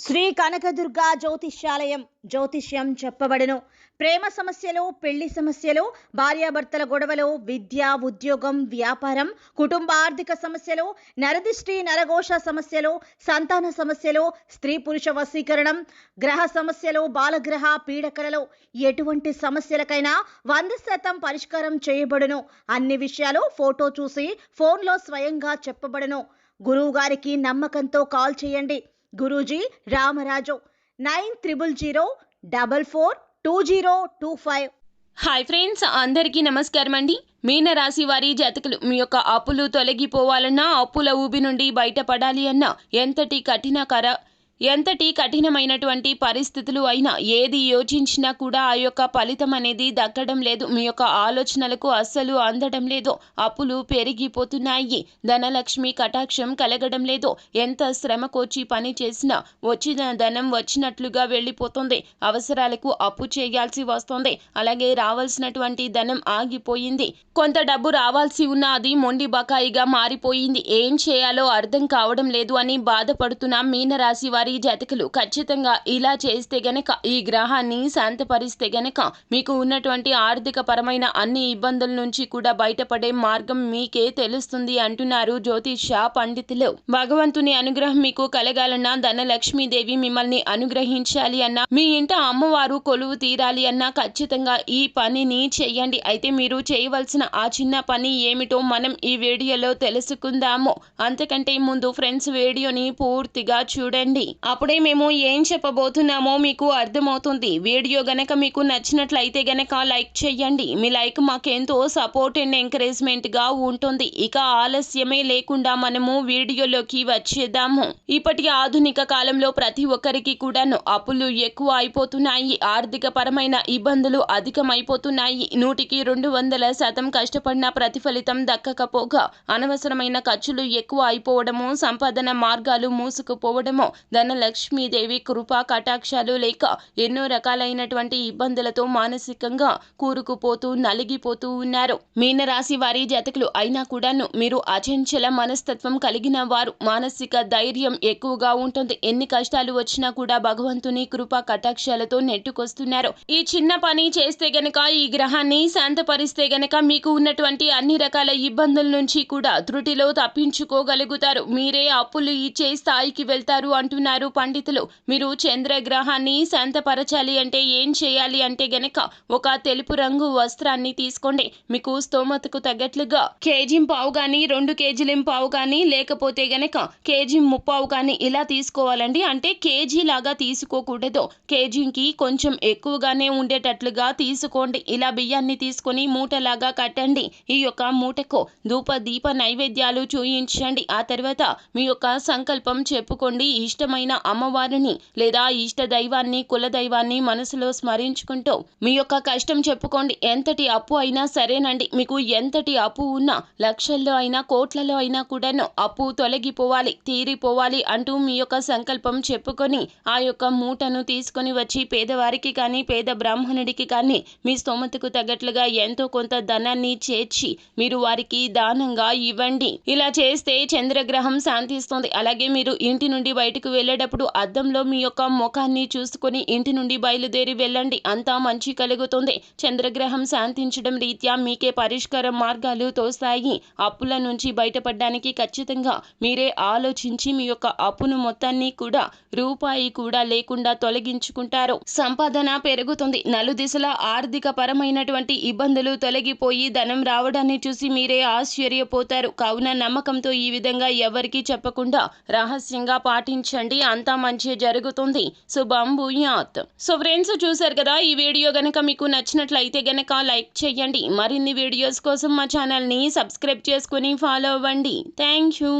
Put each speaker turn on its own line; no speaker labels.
శ్రీ కనకదుర్గ జ్యోతిష్యాలయం జ్యోతిష్యం చెప్పబడును. ప్రేమ సమస్యలు, పెళ్లి సమస్యలు, భార్యాభర్తల గొడవలు, విద్య, ఉద్యోగం, వ్యాపారం, కుటుంబ ఆర్థిక సమస్యలు, నరదిష్టి, నరఘోష సమస్యలు, సంతాన సమస్యలు, స్త్రీ పురుష వశీకరణం, గ్రహ సమస్యలు, బాలగ్రహ పీడకలలో ఎటువంటి సమస్యలకైనా 100% పరిష్కారం చేయబడును. అన్ని విషయాలు ఫోటో చూసి ఫోన్లో స్వయంగా చెప్పబడును. గురువు గారికి నమ్మకంతో కాల్ చేయండి. గురూజీ రామరాజు 9000442025.
హాయ్ ఫ్రెండ్స్, అందరికీ నమస్కారం అండి. మీనరాశి వారి జాతకులు మీ యొక్క అప్పులు తొలగిపోవాలన్నా, అప్పుల ఊబి నుండి బయటపడాలి అన్నా, ఎంతటి కఠినమైనటువంటి పరిస్థితులు అయినా ఏది యోచించినా కూడా ఆ యొక్క ఫలితం అనేది దక్కడం లేదు. మీ యొక్క ఆలోచనలకు అస్సలు అందడం లేదు. అప్పులు పెరిగిపోతున్నాయి. ధనలక్ష్మి కటాక్షం కలగడం లేదు. ఎంత శ్రమకోచి పని చేసినా వచ్చిన ధనం వచ్చినట్లుగా వెళ్ళిపోతుంది. అవసరాలకు అప్పు చేయాల్సి వస్తుంది. అలాగే రావాల్సినటువంటి ధనం ఆగిపోయింది. కొంత డబ్బు రావాల్సి ఉన్న అది మొండి బకాయిగా మారిపోయింది. ఏం చేయాలో అర్థం కావడం లేదు అని బాధపడుతున్న మీనరాశి వారి జాతకులు ఖచ్చితంగా ఇలా చేస్తే గనక, ఈ గ్రహాన్ని శాంతపరిస్తే గనక మీకు ఉన్నటువంటి ఆర్థిక పరమైన అన్ని ఇబ్బందుల నుంచి కూడా బయటపడే మార్గం మీకే తెలుస్తుంది అంటున్నారు జ్యోతిష పండితులు. భగవంతుని అనుగ్రహం మీకు కలగాలన్నా, ధనలక్ష్మీదేవి మిమ్మల్ని అనుగ్రహించాలి అన్నా, మీ ఇంట అమ్మవారు కొలువు తీరాలి అన్నా ఖచ్చితంగా ఈ పనిని చేయండి. అయితే మీరు చేయవలసిన ఆ చిన్న పని ఏమిటో మనం ఈ వీడియోలో తెలుసుకుందాము. అంతకంటే ముందు ఫ్రెండ్స్, వీడియోని పూర్తిగా చూడండి. అప్పుడే మేము ఏం చెప్పబోతున్నామో మీకు అర్థమవుతుంది. వీడియో గనక మీకు నచ్చినట్లయితే గనక లైక్ చేయండి. మీ లైక్ మాకెంతో సపోర్ట్ అండ్ ఎంకరేజ్మెంట్ గా ఉంటుంది. ఇక ఆలస్యమే లేకుండా మనము వీడియోలోకి వచ్చేద్దాము. ఇప్పటి ఆధునిక కాలంలో ప్రతి ఒక్కరికి కూడాను అప్పులు ఎక్కువ అయిపోతున్నాయి. ఆర్థిక పరమైన ఇబ్బందులు అధికమైపోతున్నాయి. 100% కష్టపడిన ప్రతిఫలితం దక్కకపోగా అనవసరమైన ఖర్చులు ఎక్కువ అయిపోవడము, సంపాదన మార్గాలు మూసుకుపోవడము, ధనలక్ష్మీదేవి కృపా కటాక్షాలు లేక ఎన్నో రకాలైనటువంటి ఇబ్బందులతో మానసికంగా కూరుకుపోతూ నలిగిపోతూ ఉన్నారు మీనరాశి వారి జాతకులు. అయినా కూడాను మీరు అచంచల మనస్తత్వం కలిగిన వారు. మానసిక ధైర్యం ఎక్కువగా ఉంటుంది. ఎన్ని కష్టాలు వచ్చినా కూడా భగవంతుని కృపా కటాక్షాలతో నెట్టుకొస్తున్నారు. ఈ చిన్న పని చేస్తే గనక, ఈ గ్రహాన్ని శాంతపరిస్తే గనక మీకు ఉన్నటువంటి అన్ని రకాల ఇబ్బందుల నుంచి కూడా త్రుటిలో తప్పించుకోగలుగుతారు. మీరే అప్పులు ఇచ్చే స్థాయికి వెళ్తారు అంటున్నారు పండితులు. మీరు చంద్రగ్రహాన్ని శాంతపరచాలి అంటే ఏం చేయాలి అంటే గనక, ఒక తెలుపు రంగు వస్త్రాన్ని తీసుకోండి. మీకు స్తోమతకు తగ్గట్లుగా కేజీ-పావు కానీ, 2 కేజీలు-పావు కానీ, లేకపోతే గనక కేజీ-ముప్పావు కానీ ఇలా తీసుకోవాలండి. అంటే కేజీ లాగా తీసుకోకూడదు. కేజీకి కొంచెం ఎక్కువగానే ఉండేటట్లుగా తీసుకోండి. ఇలా బియ్యాన్ని తీసుకొని మూటలాగా కట్టండి. ఈ యొక్క మూటకు ధూప దీప నైవేద్యాలు చూయించండి. ఆ తర్వాత మీ యొక్క సంకల్పం చెప్పుకోండి. ఇష్టమైన అమ్మవారిని లేదా ఇష్ట దైవాన్ని, కులదైవాన్ని మనసులో స్మరించుకుంటూ మీ యొక్క కష్టం చెప్పుకోండి. ఎంతటి అప్పు అయినా సరేనండి. మీకు ఎంతటి అప్పు ఉన్నా, లక్షల్లో అయినా, కోట్లలో అయినా కూడాను అప్పు తొలగిపోవాలి, తీరిపోవాలి అంటూ మీ యొక్క సంకల్పం చెప్పుకొని ఆ యొక్క మూటను తీసుకొని వచ్చి పేదవారికి కానీ, పేద బ్రాహ్మణుడికి కానీ మీ స్తోమతకు తగ్గట్లుగా ఎంతో కొంత ధనాన్ని చేర్చి మీరు వారికి దానంగా ఇవ్వండి. ఇలా చేస్తే చంద్రగ్రహం శాంతిస్తుంది. అలాగే మీరు ఇంటి నుండి బయటకు వెళ్ళేటప్పుడు అద్దంలో మీ యొక్క ముఖాన్ని చూసుకొని ఇంటి నుండి బయలుదేరి వెళ్ళండి. అంతా మంచి కలుగుతుంది. చంద్రగ్రహం శాంతించడం రీత్యా మీకే పరిష్కార మార్గాలు తోస్తాయి. అప్పుల నుంచి బయటపడడానికి ఖచ్చితంగా మీరే ఆలోచించి మీ యొక్క అప్పును మొత్తాన్ని కూడా రూపాయి కూడా లేకుండా తొలగించుకుంటారు. సంపాదన పెరుగుతుంది. నలుదిశల ఆర్థిక పరమైనటువంటి ఇబ్బందులు తొలగిపోయి ధనం రావడాన్ని చూసి మీరే ఆశ్చర్యపోతారు. కావున నమ్మకంతో ఈ విధంగా ఎవరికీ చెప్పకుండా రహస్యంగా పాటించండి. అంతా మంచి జరుగుతుంది. శుభం భూయాత్. సో ఫ్రెండ్స్, చూసారు కదా, ఈ వీడియో గనక మీకు నచ్చినట్లయితే గనక లైక్ చేయండి. మరిన్ని వీడియోస్ కోసం మా ఛానల్ని సబ్స్క్రైబ్ చేసుకుని ఫాలో అవ్వండి. Thank you.